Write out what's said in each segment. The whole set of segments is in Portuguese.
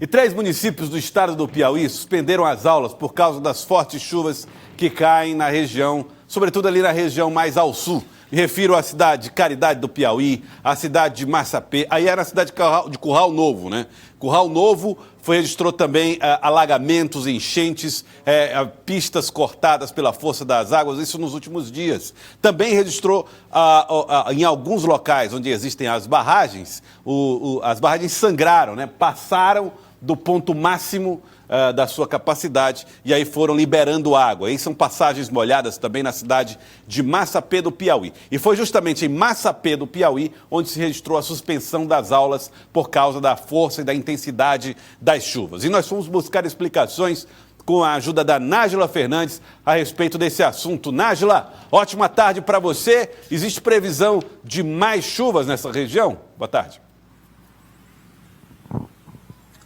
E 3 municípios do estado do Piauí suspenderam as aulas por causa das fortes chuvas que caem na região, sobretudo ali na região mais ao sul. Me refiro à cidade de Caridade do Piauí, à cidade de Massapê, aí era a cidade de Curral Novo, né? Curral Novo registrou também alagamentos, enchentes, pistas cortadas pela força das águas, isso nos últimos dias. Também registrou em alguns locais onde existem as barragens, as barragens sangraram, né? Passaram do ponto máximo da sua capacidade e aí foram liberando água. Aí são passagens molhadas também na cidade de Massapê do Piauí. E foi justamente em Massapê do Piauí onde se registrou a suspensão das aulas por causa da força e da intensidade das chuvas. E nós fomos buscar explicações com a ajuda da Nájila Fernandes a respeito desse assunto. Nájila, ótima tarde para você. Existe previsão de mais chuvas nessa região? Boa tarde.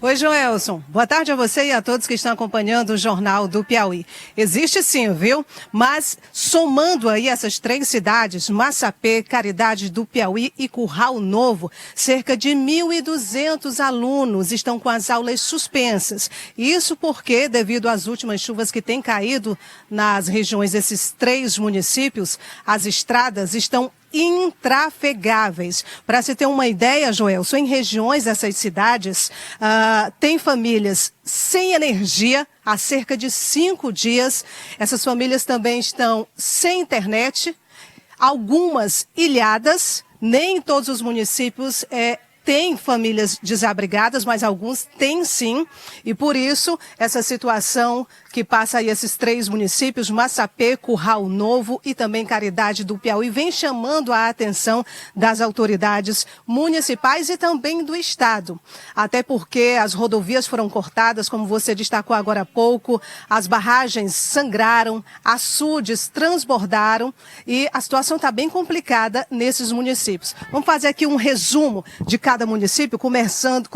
Oi, Joelson. Boa tarde a você e a todos que estão acompanhando o Jornal do Piauí. Existe sim, viu? Mas somando aí essas 3 cidades, Massapê, Caridade do Piauí e Curral Novo, cerca de 1.200 alunos estão com as aulas suspensas. Isso porque, devido às últimas chuvas que têm caído nas regiões desses 3 municípios, as estradas estão intrafegáveis. Para se ter uma ideia, Joelson, em regiões dessas cidades, tem famílias sem energia há cerca de 5 dias. Essas famílias também estão sem internet, algumas ilhadas. Nem em todos os municípios tem famílias desabrigadas, mas alguns têm sim. E por isso, essa situação que passa aí esses 3 municípios, Massapê, Curral Novo e também Caridade do Piauí, vem chamando a atenção das autoridades municipais e também do estado. Até porque as rodovias foram cortadas, como você destacou agora há pouco, as barragens sangraram, açudes transbordaram e a situação está bem complicada nesses municípios. Vamos fazer aqui um resumo de cada município, começando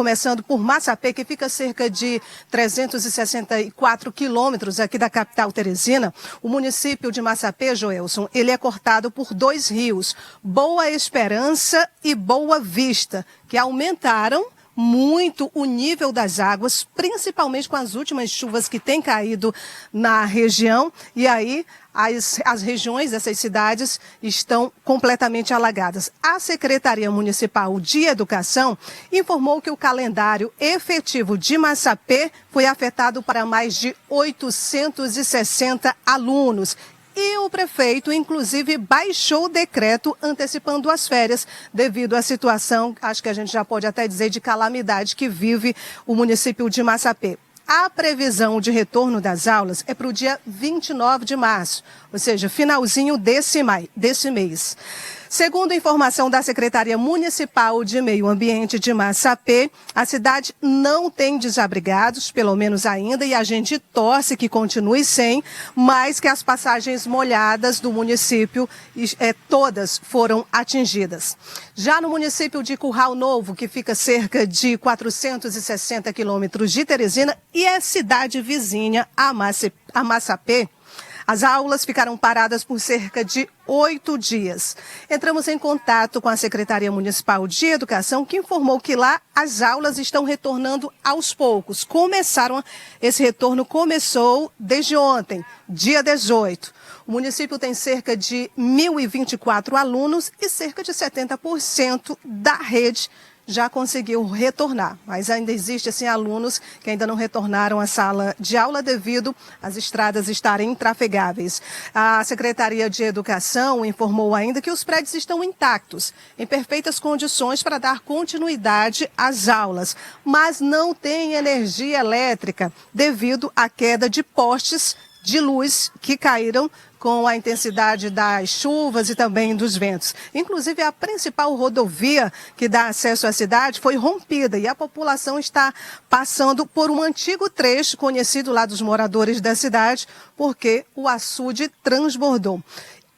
por Massapê, que fica a cerca de 364 quilômetros aqui da capital Teresina. O município de Massapê, Joelson, ele é cortado por 2 rios, Boa Esperança e Boa Vista, que aumentaram muito o nível das águas, principalmente com as últimas chuvas que têm caído na região. E aí as regiões dessas cidades estão completamente alagadas. A Secretaria Municipal de Educação informou que o calendário efetivo de Massapê foi afetado para mais de 860 alunos. E o prefeito, inclusive, baixou o decreto antecipando as férias devido à situação, acho que a gente já pode até dizer, de calamidade que vive o município de Massapê. A previsão de retorno das aulas é para o dia 29 de março, ou seja, finalzinho desse mês. Segundo informação da Secretaria Municipal de Meio Ambiente de Massapê, a cidade não tem desabrigados, pelo menos ainda, e a gente torce que continue sem, mas que as passagens molhadas do município, todas foram atingidas. Já no município de Curral Novo, que fica cerca de 460 quilômetros de Teresina, e é cidade vizinha a Massapê, as aulas ficaram paradas por cerca de 8 dias. Entramos em contato com a Secretaria Municipal de Educação, que informou que lá as aulas estão retornando aos poucos. Esse retorno começou desde ontem, dia 18. O município tem cerca de 1.024 alunos e cerca de 70% da rede já conseguiu retornar, mas ainda existem alunos que ainda não retornaram à sala de aula devido às estradas estarem intrafegáveis. A Secretaria de Educação informou ainda que os prédios estão intactos, em perfeitas condições para dar continuidade às aulas, mas não tem energia elétrica devido à queda de postes de luz que caíram com a intensidade das chuvas e também dos ventos. Inclusive, a principal rodovia que dá acesso à cidade foi rompida e a população está passando por um antigo trecho conhecido lá dos moradores da cidade, porque o açude transbordou.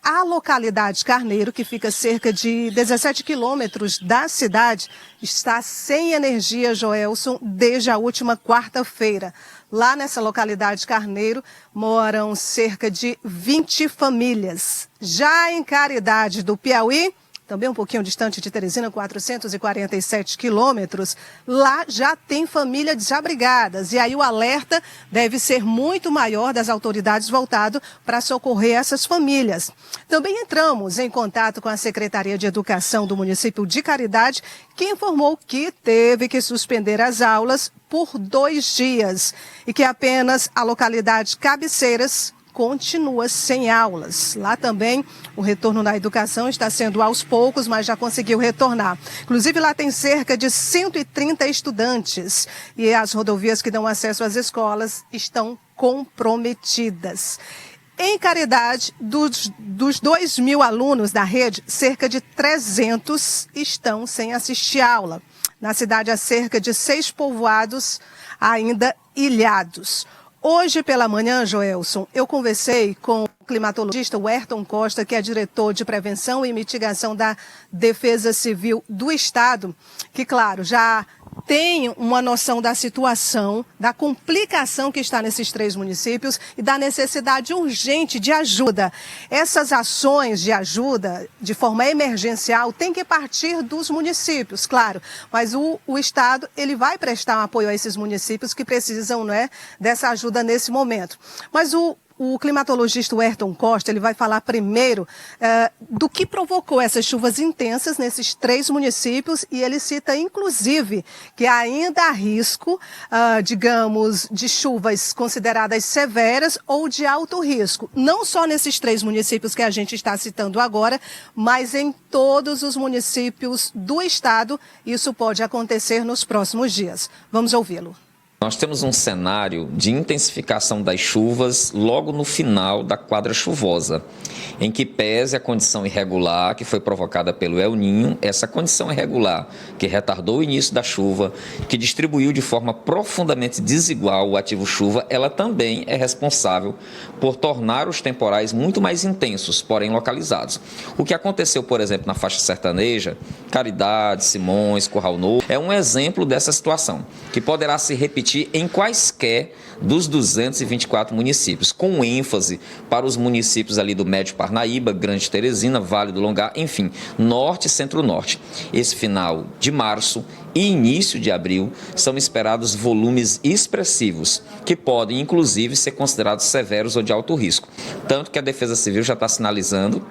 A localidade Carneiro, que fica a cerca de 17 quilômetros da cidade, está sem energia, Joelson, desde a última quarta-feira. Lá nessa localidade Carneiro moram cerca de 20 famílias. Já em Caridade do Piauí, também um pouquinho distante de Teresina, 447 quilômetros, lá já tem famílias desabrigadas. E aí o alerta deve ser muito maior das autoridades voltado para socorrer essas famílias. Também entramos em contato com a Secretaria de Educação do município de Caridade, que informou que teve que suspender as aulas por 2 dias e que apenas a localidade Cabeceiras continua sem aulas. Lá também o retorno na educação está sendo aos poucos, mas já conseguiu retornar. Inclusive lá tem cerca de 130 estudantes e as rodovias que dão acesso às escolas estão comprometidas. Em Caridade, dos 2.000 alunos da rede, cerca de 300 estão sem assistir aula. Na cidade há cerca de 6 povoados ainda ilhados. Hoje pela manhã, Joelson, eu conversei com o climatologista Ayrton Costa, que é diretor de Prevenção e Mitigação da Defesa Civil do Estado, que, claro, já tem uma noção da situação, da complicação que está nesses 3 municípios e da necessidade urgente de ajuda. Essas ações de ajuda, de forma emergencial, têm que partir dos municípios, claro, mas o Estado ele vai prestar um apoio a esses municípios que precisam, né, dessa ajuda nesse momento. Mas o climatologista Ayrton Costa ele vai falar primeiro do que provocou essas chuvas intensas nesses 3 municípios e ele cita, inclusive, que ainda há risco, digamos, de chuvas consideradas severas ou de alto risco. Não só nesses 3 municípios que a gente está citando agora, mas em todos os municípios do estado. Isso pode acontecer nos próximos dias. Vamos ouvi-lo. Nós temos um cenário de intensificação das chuvas logo no final da quadra chuvosa, em que pese a condição irregular que foi provocada pelo El Niño, essa condição irregular que retardou o início da chuva, que distribuiu de forma profundamente desigual o ativo chuva, ela também é responsável por tornar os temporais muito mais intensos, porém localizados. O que aconteceu, por exemplo, na faixa sertaneja, Caridade, Simões, Curral Novo, é um exemplo dessa situação, que poderá se repetir em quaisquer dos 224 municípios, com ênfase para os municípios ali do Médio Parnaíba, Grande Teresina, Vale do Longar, enfim, Norte e Centro-Norte. Esse final de março e início de abril são esperados volumes expressivos, que podem, inclusive, ser considerados severos ou de alto risco. Tanto que a Defesa Civil já está sinalizando.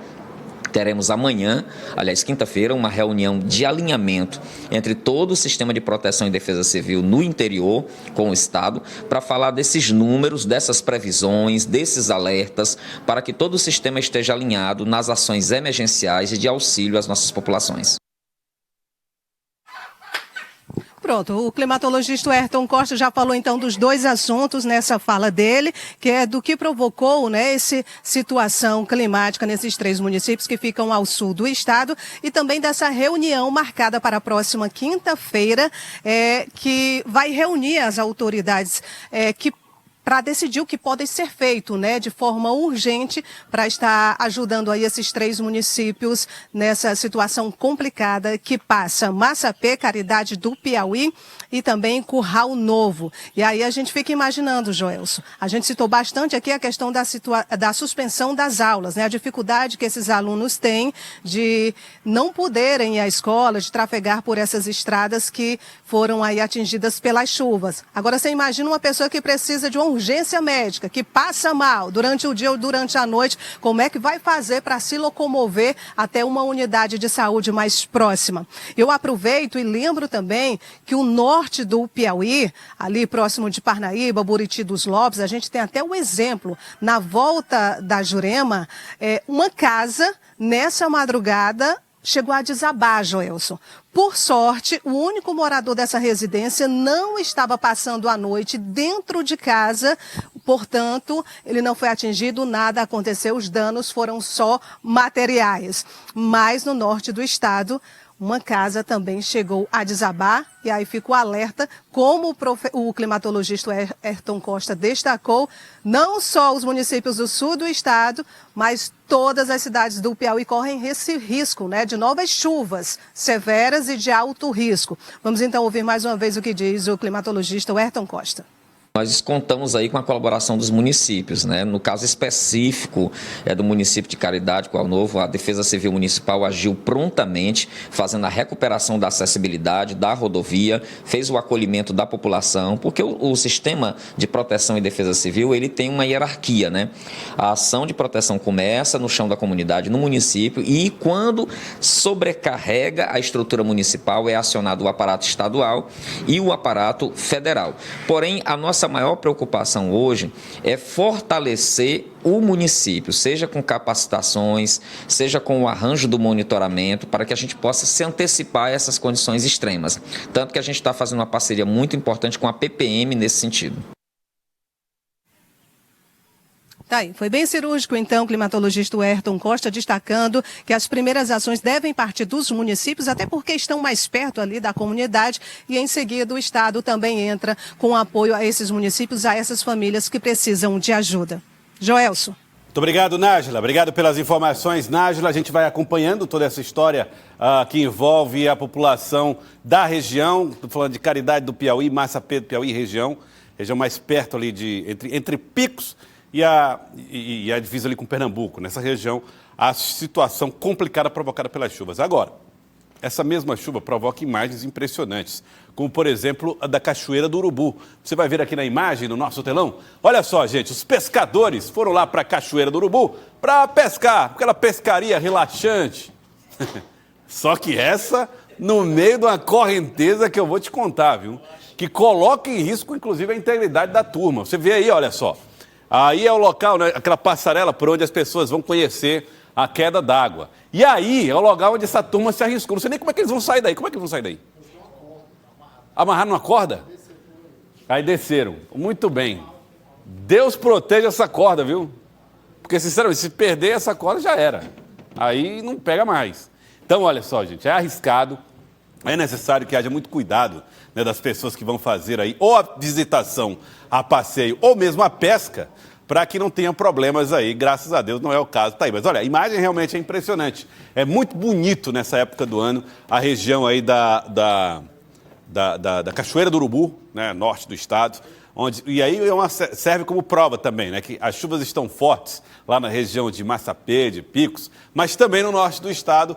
Teremos amanhã, aliás, quinta-feira, uma reunião de alinhamento entre todo o sistema de proteção e defesa civil no interior com o Estado para falar desses números, dessas previsões, desses alertas, para que todo o sistema esteja alinhado nas ações emergenciais e de auxílio às nossas populações. Pronto, o climatologista Ayrton Costa já falou então dos 2 assuntos nessa fala dele, que é do que provocou, né, essa situação climática nesses 3 municípios que ficam ao sul do estado e também dessa reunião marcada para a próxima quinta-feira, que vai reunir as autoridades para decidir o que pode ser feito, né, de forma urgente para estar ajudando aí esses 3 municípios nessa situação complicada que passa Massapê, Caridade do Piauí e também Curral Novo. E aí a gente fica imaginando, Joelson, a gente citou bastante aqui a questão da suspensão das aulas, né, a dificuldade que esses alunos têm de não poderem ir à escola, de trafegar por essas estradas que foram aí atingidas pelas chuvas. Agora você imagina uma pessoa que precisa de uma urgência médica, que passa mal durante o dia ou durante a noite, como é que vai fazer para se locomover até uma unidade de saúde mais próxima? Eu aproveito e lembro também que o norte do Piauí, ali próximo de Parnaíba, Buriti dos Lopes, a gente tem até um exemplo, na volta da Jurema, uma casa, nessa madrugada, chegou a desabar, Joelson. Por sorte, o único morador dessa residência não estava passando a noite dentro de casa, portanto, ele não foi atingido, nada aconteceu, os danos foram só materiais. Mas no norte do estado, uma casa também chegou a desabar e aí fica o alerta, como o climatologista Ayrton Costa destacou, não só os municípios do sul do estado, mas todas as cidades do Piauí correm esse risco, né, de novas chuvas severas e de alto risco. Vamos então ouvir mais uma vez o que diz o climatologista Ayrton Costa. Nós contamos aí com a colaboração dos municípios, né? No caso específico do município de Caridade, Coal Novo, a Defesa Civil Municipal agiu prontamente, fazendo a recuperação da acessibilidade da rodovia, fez o acolhimento da população, porque o sistema de proteção e defesa civil, ele tem uma hierarquia, né? A ação de proteção começa no chão da comunidade, no município, e quando sobrecarrega a estrutura municipal, é acionado o aparato estadual e o aparato federal. Porém, a nossa maior preocupação hoje é fortalecer o município, seja com capacitações, seja com o arranjo do monitoramento, para que a gente possa se antecipar a essas condições extremas. Tanto que a gente está fazendo uma parceria muito importante com a PPM nesse sentido. Tá aí. Foi bem cirúrgico, então, o climatologista Ayrton Costa, destacando que as primeiras ações devem partir dos municípios, até porque estão mais perto ali da comunidade, e em seguida o Estado também entra com apoio a esses municípios, a essas famílias que precisam de ajuda. Joelson. Muito obrigado, Nájila. Obrigado pelas informações, Nájila. A gente vai acompanhando toda essa história que envolve a população da região. Estou falando de Caridade do Piauí, Massapê do Piauí, região mais perto ali entre Picos e a divisa ali com Pernambuco, nessa região, a situação complicada provocada pelas chuvas. Agora, essa mesma chuva provoca imagens impressionantes, como, por exemplo, a da Cachoeira do Urubu. Você vai ver aqui na imagem, no nosso telão. Olha só, gente, os pescadores foram lá para a Cachoeira do Urubu para pescar, aquela pescaria relaxante. Só que essa, no meio de uma correnteza que eu vou te contar, viu? Que coloca em risco, inclusive, a integridade da turma. Você vê aí, olha só. Aí é o local, né, aquela passarela por onde as pessoas vão conhecer a queda d'água. E aí é o lugar onde essa turma se arriscou. Não sei nem como é que eles vão sair daí. Como é que eles vão sair daí? Amarraram uma corda? Aí desceram. Muito bem. Deus proteja essa corda, viu? Porque, sinceramente, se perder essa corda, já era. Aí não pega mais. Então, olha só, gente, é arriscado. É necessário que haja muito cuidado, né, das pessoas que vão fazer aí ou a visitação a passeio ou mesmo a pesca, para que não tenham problemas aí. Graças a Deus não é o caso. Tá aí. Mas olha, a imagem realmente é impressionante. É muito bonito nessa época do ano a região aí da Cachoeira do Urubu, né, norte do estado. E aí serve como prova também, né, que as chuvas estão fortes lá na região de Massapê, de Picos, mas também no norte do estado,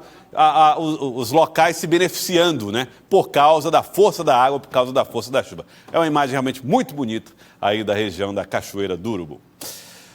os locais se beneficiando, né, por causa da força da água, por causa da força da chuva. É uma imagem realmente muito bonita aí da região da Cachoeira do Urubu.